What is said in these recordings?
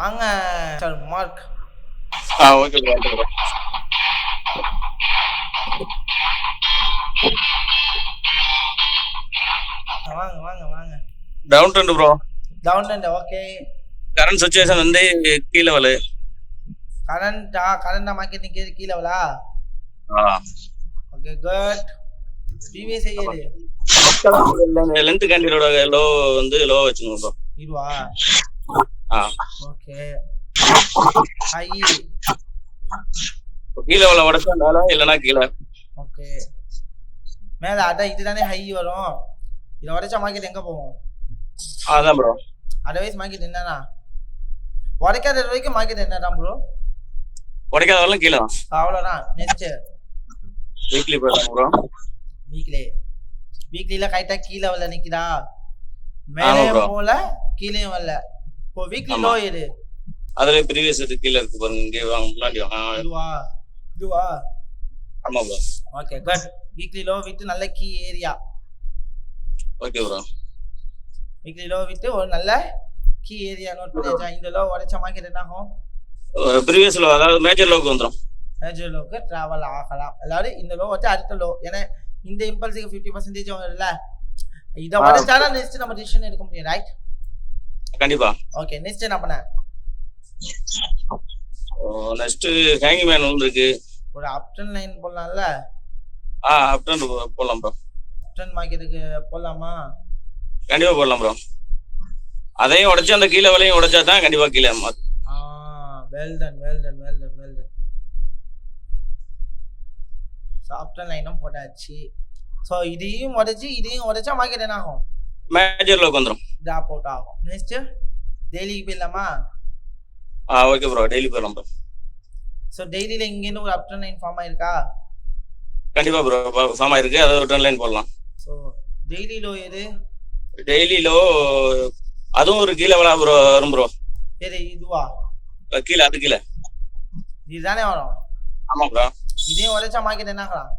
வாங்க sir Mark. Okay bro. Okay bro. வாங்க வாங்க வாங்க. Down trend bro. Down trend. Okay. Current situation வந்து கீழ லெவல். கரண்டா மார்க்கெட் கீழ லெவலா? Okay good. ப்ரீவியஸ் ஏது லெந்த் கேண்டிலோட லோ வந்து லோ வச்சுக்கோங்க ப்ரோ. இதுவா? ஓகே. ஹை கீழ லெவல உடைச்சா மேல இல்லனா கீழ. ஓகே. மேல அதான் இதுதானே ஹை வரும். இத உடைச்சா மார்க்கெட் எங்க போகும்? அதான் ப்ரோ. அதர்வைஸ் மார்க்கெட் என்னன்னா உடைக்காத வரைக்கும் மார்க்கெட் என்னதான் ப்ரோ? உடைக்காத வரலாம் கீழ தான். அவ்வளவுதான். நெக்ஸ்ட் வீக்லி போறோம் ப்ரோ. வீக்லில கைட்டா கீழ வரல நிக்குதா? மேலே போல கீழேயும் வரல. இப்போ வீக்லி லோ எது? அதுல ப்ரீவியஸ் கீழ இருக்கு பாருங்க. இங்க வாங்க முன்னாடி வாங்க. இதுவா? ஆமா bro. Okay good. Weekly low with நல்ல key area. Okay bro. Weekly low with ஒரு நல்ல கீ ஏரியா நோட் பண்ணியாச்சா? இந்த லோ உடைச்ச மார்க்கெட் என்ன ஆகும்? ப்ரீவியஸ் லோ அதாவது மேஜர் லோக்கு வந்துரும். மேஜர் லோக்கு டிராவல் ஆகலாம். அதாவது இந்த லோ வச்சு அடுத்த லோ. ஏன்னா இந்த இம்பல்ஸுக்கு 50% வரும்ல. இத உடைச்சானா நெக்ஸ்ட் நம்ம டிசிஷன் எடுக்க முடியும், ரைட்? கண்டிப்பா. ஓகே நெக்ஸ்ட் என்ன பண்ண? நெக்ஸ்ட் ஹேங்கிங் மேன் வந்திருக்கு. ஒரு அப் ட்ரெண்ட் லைன் போடலாம்ல? அப் ட்ரெண்ட் போடலாம் ப்ரோ. அப் ட்ரெண்ட் மார்க்கெட்டுக்கு போடலாமா? கண்டிப்பா போடலாம் ப்ரோ. அதையும் உடைச்சு அந்த கீழ வலையும் உடைச்சா தான் கண்டிப்பா கீழ மாத்து. Well done. சாஃப்ட்வேர் லைனும் போட்டாச்சு. சோ இதையும் உடைச்சா மார்க்கெட் என்ன ஆகும்? மேஜர் லோக்கு வந்துரும். ட்ராப் அவுட் ஆகும். நெக்ஸ்ட் டெய்லிக்கு போயிடலாமா? Okay bro. டெய்லி போயிடலாம் ப்ரோ. சோ டெய்லில இங்க இருந்து ஒரு அப் ட்ரெண்ட் லைன் ஃபார்ம் ஆயிருக்கா? கண்டிப்பா ப்ரோ ஃபார்ம் ஆயிருக்கு. அது ஒரு ட்ரெண்ட் லைன் போடலாம். சோ டெய்லி லோ எது? டெய்லி லோ அதுவும் ஒரு கீழ வலா ப்ரோ வரும் ப்ரோ. எது? இதுவா? கீழ அது கீழ இதுதானே வரும். ஆமா ப்ரோ. இதையும் உடைச்சா மார்க்கெட் என்ன ஆகலாம்?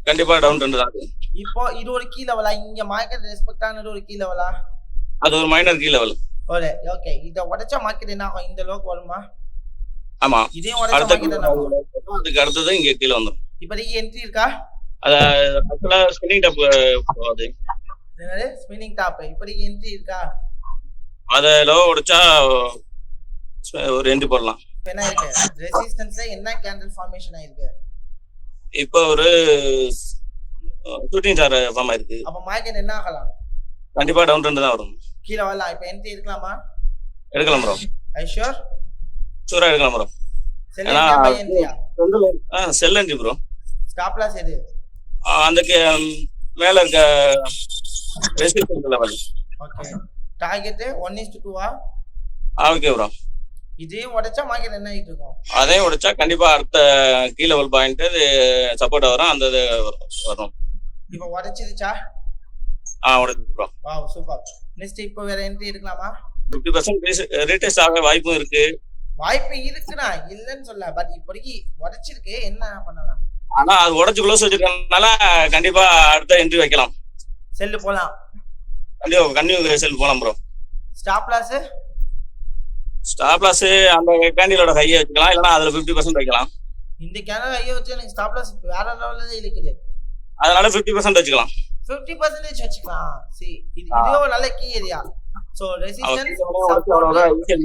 கண்டிப்பா டவுன் ட்ரெண்ட் தான். இப்போ இது ஒரு கீ லெவலா? இங்க மார்க்கெட் ரெஸ்பெக்ட் ஆனது ஒரு கீ லெவலா? அது ஒரு மைனர் கீ லெவல். ஓகே. இத உடைச்சா மார்க்கெட் என்ன ஆகும்? இந்த லோக்கு வருமா? ஆமா. இதையும் உடைச்சா மார்க்கெட் என்ன ஆகும்? அதுக்கு அடுத்தது இங்க கீழ வந்துரும். இப்போதைக்கு என்ட்ரி இருக்கா? அது ஆக்சுவலா ஸ்பின்னிங் டாப் போகுது. என்னது ஸ்பின்னிங் டாப்? இப்போதைக்கு என்ட்ரி இருக்கா? அத லோ உடைச்சா ஒரு என்ட்ரி போடலாம். என்ன இருக்கு? ரெசிஸ்டன்ஸ்ல என்ன கேண்டில் ஃபார்மேஷன் ஆயிருக்கு? இப்போ ஒரு ஷூட்டிங் ஸ்டார் ஃபார்ம் ஆயிருக்கு. அப்ப மார்க்கெட் என்ன ஆகலாம்? கண்டிப்பா டவுன் ட்ரெண்ட் தான் வரும். கீழ வரலாம். இப்போ என்ட்ரி எடுக்கலாமா? எடுக்கலாம் ப்ரோ. ஐ ஷூர்? ஷூரா எடுக்கலாம் ப்ரோ. செல் என்ட்ரியா பை என்ட்ரியா? Sell entry bro. Stop loss எது? அந்த மேல இருக்க resistance level. Okay. Target 1:2 okay bro. இதையும் உடைச்சா மார்க்கெட் என்ன ஆயிட்டு இருக்கும்? அதையும் உடைச்சா கண்டிப்பா அடுத்த கீ லெவல் பாயிண்ட் சப்போர்ட் வரும். அந்த வரும். இப்போ உடைச்சிருச்சா? உடைச்சிருச்சு ப்ரோ. Wow super. நெக்ஸ்ட் இப்போ வேற என்ட்ரி எடுக்கலாமா? 50% ரீடெஸ்ட் ஆக வாய்ப்பும் இருக்கு. வாய்ப்பு இருக்குனா இல்லன்னு சொல்ல. பட் இப்போதைக்கு உடைச்சிருக்கு, என்ன பண்ணலாம்? ஆனா அது உடைச்சு க்ளோஸ் வச்சிருக்கனால கண்டிப்பா அடுத்த என்ட்ரி வைக்கலாம். செல் போலாம். கண்டிப்பா செல் போலாம் bro. Stop loss? Stop loss அந்த கேண்டிலோட ஹையை வச்சுக்கலாம். இல்லனா அதுல 50% வைக்கலாம். இந்த கேண்டில் ஹையை வச்சு எனக்கு ஸ்டாப் லாஸ் வேற லெவல்ல தான் இருக்குது. அதனால 50% வச்சுக்கலாம். 50% வச்சுக்கலாம். இது ஒரு நல்ல கீ ஏரியா. சோ ரெசிஸ்டன்ஸ்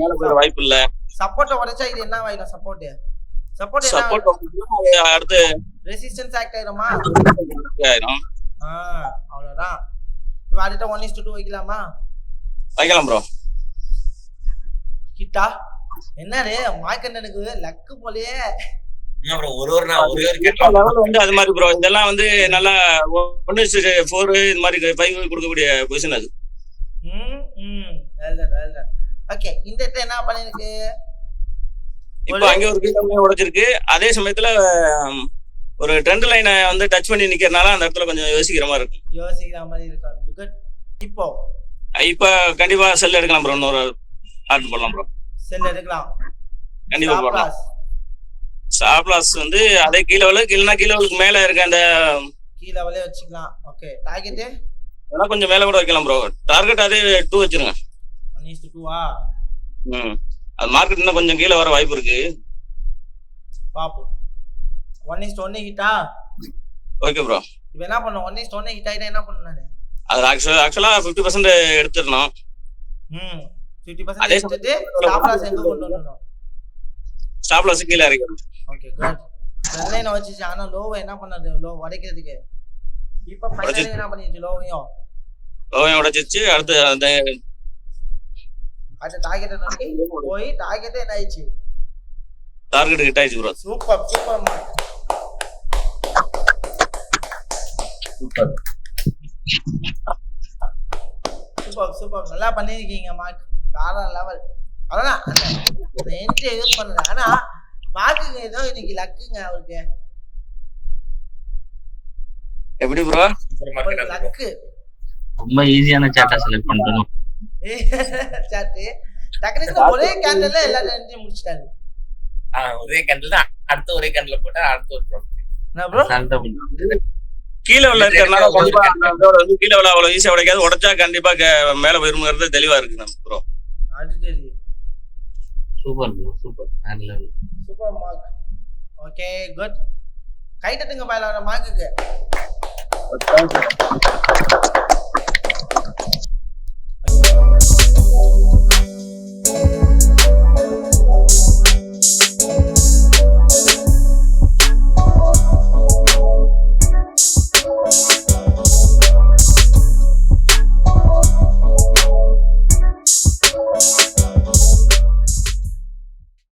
மேல போற வாய்ப்பு இல்ல. சப்போர்ட் உடைச்சா இது என்ன ஆயிடும்? சப்போர்ட் அடுத்து ரெசிஸ்டன்ஸ் ஆக்ட் ஆயிடுமா? ஆயிடும். அவ்வளவுதான். இப்போ அடுத்த 1:2 வைக்கலாமா? வைக்கலாம் ப்ரோ. கிட்டா என்னது மார்க்கெட் எனக்கு லக்கு போலயே. அது மாதிரி ப்ரோ. இதெல்லாம் வந்து நல்லா 1:4 இந்த மாதிரி 5 கொடுக்கக்கூடிய பொசிஷன் அது. ஓகே. இந்த இடத்துல என்ன பண்ணிருக்கு? இப்போ அங்க ஒரு கீழே உடைச்சிருக்கு. அதே சமயத்துல ஒரு ட்ரெண்ட் லைனை வந்து டச் பண்ணி நிக்கிறனால அந்த இடத்துல கொஞ்சம் யோசிக்கிற மாதிரி இருக்கு. இப்போ கண்டிப்பா செல் எடுக்கலாம் ப்ரோ. இன்னொரு ஆர்டர் போடலாம் ப்ரோ. செல் எடுக்கலாம். கண்டிப்பா போடலாம். ஸ்டாப் லாஸ் வந்து அதே கீழ லெவலுக்கு இல்லனா கீழ லெவலுக்கு மேல இருக்க அந்த கீழ லெவலே வச்சுக்கலாம். ஓகே. டார்கெட் அதெல்லாம் கொஞ்சம் மேல கூட வைக்கலாம் ப்ரோ. டார்கெட் அதே 2 வச்சிருங்க. 1:2 அது மார்க்கெட் இன்னும் கொஞ்சம் கீழே வர வாய்ப்பு இருக்கு. பாப்போம். 1:1 ஹிட்டா? Okay bro. இப்போ என்ன பண்ணும்? 1:1 ஹிட் ஆயிட்டா என்ன பண்ணணும் நானு? அது ஆக்சுவலா 50% எடுத்துடணும். 50% எடுத்துட்டு ஸ்டாப் லாஸ் எங்க கொண்டு வரணும்? ஸ்டாப் லாஸ் கீழே இறக்கணும். Okay good. ட்ரெண்ட்லைன் வச்சிச்சு. ஆனா லோவை என்ன பண்ணது? லோ உடைக்கிறதுக்கு இப்போ ஃபைனலி என்ன பண்ணிச்சு? லோவையும் உடைச்சிச்சு. அடுத்து அந்த டார்கெட்டை நோக்கி போய் டார்கெட்டே என்ன ஆயிடுச்சு? டார்கெட் ஹிட் ஆயிடுச்சு bro. Super super super super super நல்லா பண்ணிருக்கீங்க மார்க். வேற லெவல். அதான் அந்த என்ட்ரியை யூஸ் பண்ணுங்க. ஆனா மார்க்குங்க ஏதோ இன்னைக்கு லக்குங்க அவருக்கு. எப்படி ப்ரோ? லக்கு. ரொம்ப ஈஸியான சார்ட்டா செலக்ட் பண்ணணும். சாட்டு டெக்னிக்கலா ஒரே கேண்டல்ல எல்லா என்ட்ரியும் முடிச்சிட்டாரு. ஒரே கேண்டில் தான். அடுத்து ஒரே கேண்டில் போட்டா அடுத்து ஒரு ப்ராஃபிட். என்ன ப்ரோ? கீழே உள்ள இருக்கறனால கண்டிப்பா அதோட வந்து கீழே உள்ள அவ்வளவு ஈஸியா உடைக்காது. உடைச்சா கண்டிப்பா மேல போயிருங்கிறது தெளிவா இருக்கு நம்ம ப்ரோ. அது சரி. Super bro super. வேற level. Super Mark. Okay good. கை தட்டுங்க மேல மார்க்குக்கு.